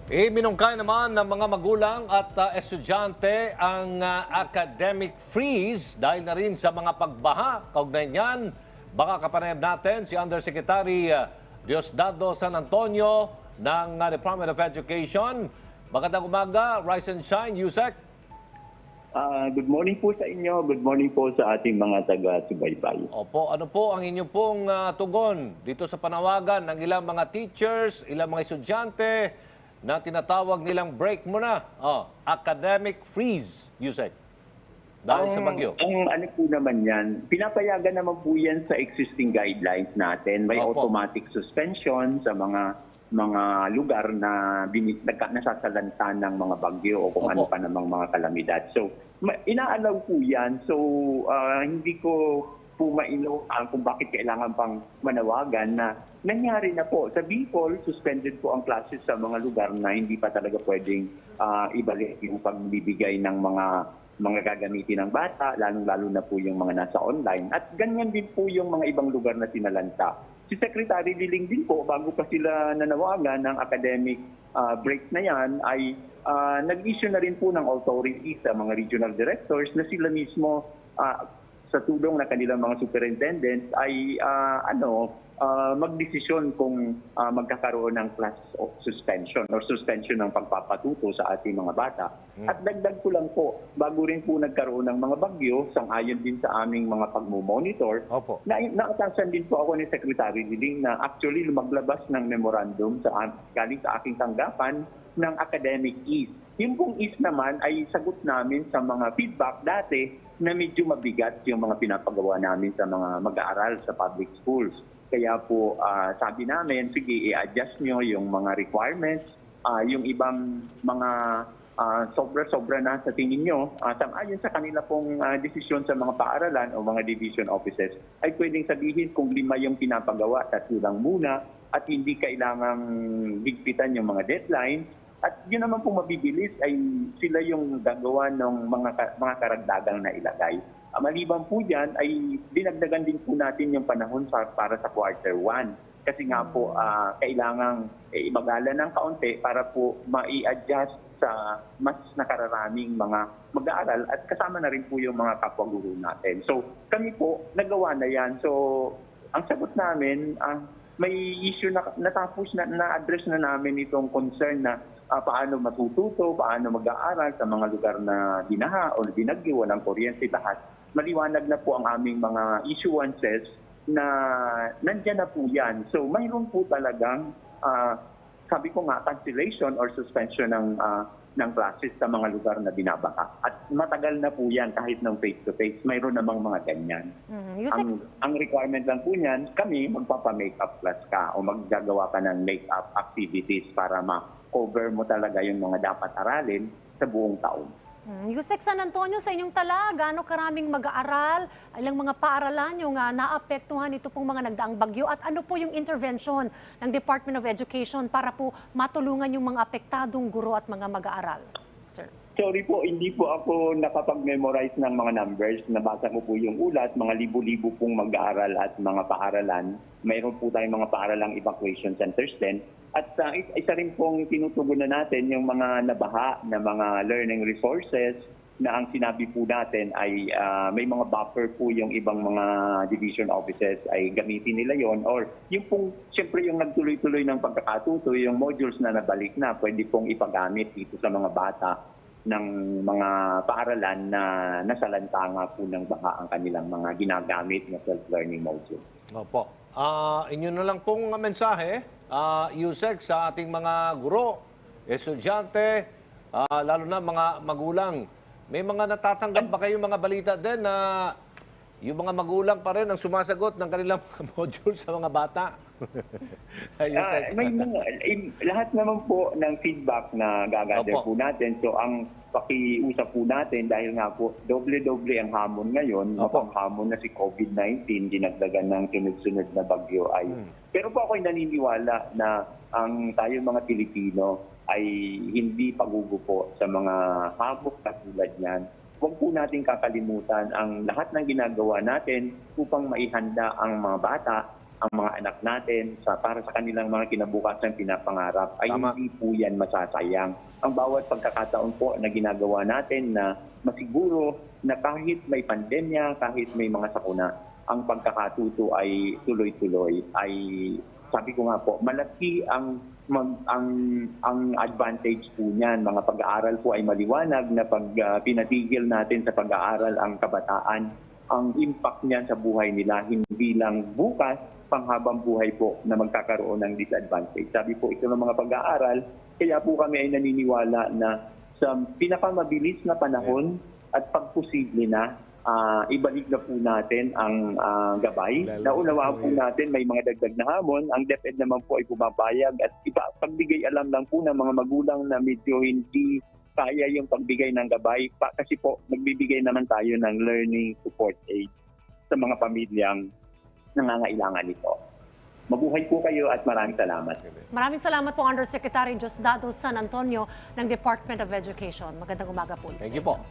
Minungkay naman ng mga magulang at estudyante ang academic freeze dahil na rin sa mga pagbaha. Kaugnay niyan, baka kapanayam natin si Undersecretary Diosdado San Antonio ng Department of Education. Magandang umaga, Rise and Shine, Yusek. Good morning po sa inyo. Good morning po sa ating mga taga-subaybay. Opo, ano po ang inyong pong tugon dito sa panawagan ng ilang mga teachers, ilang mga estudyante na tinatawag nilang break muna, academic freeze, Yusek, dahil sa bagyo? Ang ano po naman yan, pinapayagan naman po yan sa existing guidelines natin. May Opo. automatic suspension sa mga lugar na nasasalanta ng mga bagyo o kung Opo. ano pa namang mga kalamidad. So, inaalaw po yan. So, hindi ko po maino kung bakit kailangan pang manawagan na nangyari na po. Sa Bicol, suspended po ang classes sa mga lugar na hindi pa talaga pwedeng ibalik yung pagbibigay ng mga gagamitin ng bata, lalong-lalo na po yung mga nasa online. At ganyan din po yung mga ibang lugar na sinalanta. Si Secretary Liling din po, bago pa sila nanawagan ng academic break na yan, ay nag-issue na rin po ng authority sa mga regional directors na sila mismo sa tulong na kanilang mga superintendents ay magdesisyon kung magkakaroon ng class of suspension or suspension ng pagpapatuto sa ating mga bata. At dagdag ko lang po, bago rin po nagkaroon ng mga bagyo, sang-ayon din sa aming mga pagmumonitor, Opo. naatasan din po ako ni Secretary Liling na actually lumaglabas ng memorandum galing sa aking tanggapan ng academic ease. Yung pong ease naman ay sagot namin sa mga feedback dati na medyo mabigat yung mga pinapagawa namin sa mga mag-aaral sa public schools. Kaya po sabi namin, sige, i-adjust nyo yung mga requirements, yung ibang mga sobra-sobra na sa tingin nyo, ayon sa kanila pong desisyon sa mga paaralan o mga division offices, ay pwedeng sabihin kung 5 yung pinapagawa, 3 lang muna, at hindi kailangang higpitan yung mga deadlines. At yun naman po mabibilis ay sila yung gagawa ng mga karagdagang na ilagay. Maliban po dyan ay dinagdagan din po natin yung panahon para sa quarter 1. Kasi nga po kailangang ibagala ng kaunti para po mai-adjust sa mas nakararaming mga mag-aaral at kasama na rin po yung mga kapwa-guro natin. So kami po nagawa na yan. So ang sagot namin, may issue na natapos na-address na namin itong concern na paano matututo, paano mag-aaral sa mga lugar na binaha o binagyo, walang kuryente, lahat. Maliwanag na po ang aming mga issuances na nandyan na po yan. So mayroon po talagang, sabi ko nga, cancellation or suspension ng classes sa mga lugar na binabaha. At matagal na po yan kahit ng face-to-face. Mayroon namang mga ganyan. Ang requirement lang po niyan, kami magpapa-makeup class ka o maggagawa ka ng makeup activities para ma-cover mo talaga yung mga dapat aralin sa buong taon. Yusek San Antonio, sa inyong tala, gaano karaming mag-aaral, ilang mga paaralan yung naapektuhan ito pong mga nagdaang bagyo at ano po yung intervention ng Department of Education para po matulungan yung mga apektadong guro at mga mag-aaral? Sir. Sorry po, hindi po ako nakapag-memorize ng mga numbers. Nabasa ko po yung ulat, mga libo-libo pong mag-aaral at mga paaralan. Mayroon po tayong mga paaralang evacuation centers din. At isa rin pong tinutugunan natin yung mga nabaha na mga learning resources na ang sinabi po natin ay may mga buffer po yung ibang mga division offices ay gamitin nila yon or yung pong siyempre yung nagtuloy-tuloy ng pagkakatuto, yung modules na nabalik na pwede pong ipagamit dito sa mga bata ng mga paaralan na nasalanta nga po ng baha ang kanilang mga ginagamit na self-learning module. Opo. Inyo na lang pong mensahe, Yusek, sa ating mga guro, estudyante, lalo na mga magulang. May mga natatanggap ba kayong mga balita din na yung mga magulang pa rin ang sumasagot ng kanilang module sa mga bata? Lahat naman po ng feedback na gagather po natin. So ang pakiusap po natin dahil nga po doble-doble ang hamon ngayon, mapanghamon na si COVID-19, dinagdagan ng sunod-sunod na bagyo ay. Pero po ako'y naniniwala na ang tayo mga Pilipino ay hindi pagugupo sa mga hamok na tulad niyan. Huwag po natin kakalimutan ang lahat ng ginagawa natin upang maihanda ang mga bata ang mga anak natin para sa kanilang mga kinabukasan pinapangarap, ay Tama. hindi po yan masasayang. Ang bawat pagkakataon po na ginagawa natin na masiguro na kahit may pandemya, kahit may mga sakuna, ang pagkakatuto ay tuloy-tuloy. Ay sabi ko nga po, malaki ang advantage po niyan. Mga pag-aaral po ay maliwanag na pag pinatigil natin sa pag-aaral ang kabataan, ang impact niyan sa buhay nila hindi lang bukas, panghabang buhay po na magkakaroon ng disadvantage. Sabi po ito ng mga pag-aaral, kaya po kami ay naniniwala na sa pinakamabilis na panahon at pagposible na ibalik na po natin ang gabay. Naunawaan po natin may mga dagdag na hamon. Ang DepEd naman po ay bumapayag at pagbigay alam lang po ng mga magulang na medyo hindi kaya yung pagbigay ng gabay. Kasi po nagbibigay naman tayo ng learning support aid sa mga pamilyang nangangailangan nito. Mabuhay po kayo at maraming salamat. Maraming salamat po, Undersecretary Diosdado San Antonio ng Department of Education. Magandang umaga po. Thank you po.